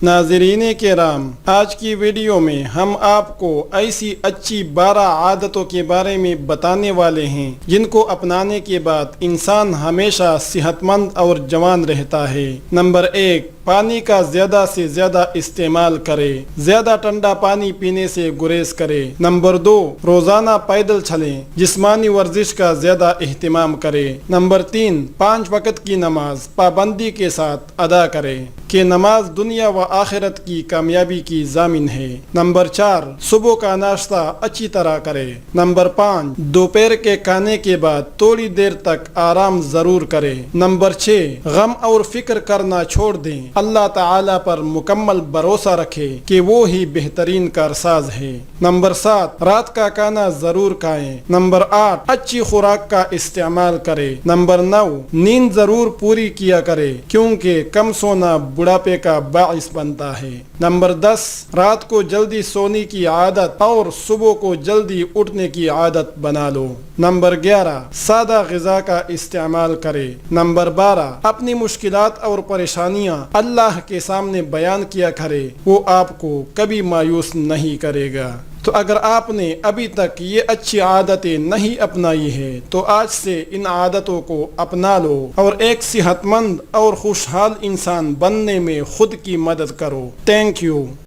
ناظرین کرام، آج کی ویڈیو میں ہم آپ کو ایسی اچھی 12 عادتوں کے بارے میں بتانے والے ہیں جن کو اپنانے کے بعد انسان ہمیشہ صحت مند اور جوان رہتا ہے۔ نمبر 1، پانی کا زیادہ سے زیادہ استعمال کرے، زیادہ ٹھنڈا پانی پینے سے گریز کرے۔ نمبر 2، روزانہ پیدل چلیں، جسمانی ورزش کا زیادہ اہتمام کرے۔ نمبر 3، 5 وقت کی نماز پابندی کے ساتھ ادا کرے کہ نماز دنیا و آخرت کی کامیابی کی ضامن ہے۔ نمبر 4، صبح کا ناشتہ اچھی طرح کرے۔ نمبر 5، دوپہر کے کھانے کے بعد تھوڑی دیر تک آرام ضرور کرے۔ نمبر 6، غم اور فکر کرنا چھوڑ دیں، اللہ تعالیٰ پر مکمل بھروسہ رکھے کہ وہ ہی بہترین کارساز ہے۔ نمبر 7، رات کا کھانا ضرور کھائیں۔ نمبر 8، اچھی خوراک کا استعمال کرے۔ نمبر 9، نیند ضرور پوری کیا کرے کیونکہ کم سونا بڑھاپے کا باعث بنتا ہے۔ نمبر 10، رات کو جلدی سونے کی عادت اور صبح کو جلدی اٹھنے کی عادت بنا لو۔ نمبر 11، سادہ غذا کا استعمال کرے۔ نمبر 12، اپنی مشکلات اور پریشانیاں اللہ کے سامنے بیان کیا کرے، وہ آپ کو کبھی مایوس نہیں کرے گا۔ تو اگر آپ نے ابھی تک یہ اچھی عادتیں نہیں اپنائی ہیں تو آج سے ان عادتوں کو اپنا لو اور ایک صحت مند اور خوشحال انسان بننے میں خود کی مدد کرو۔ Thank you.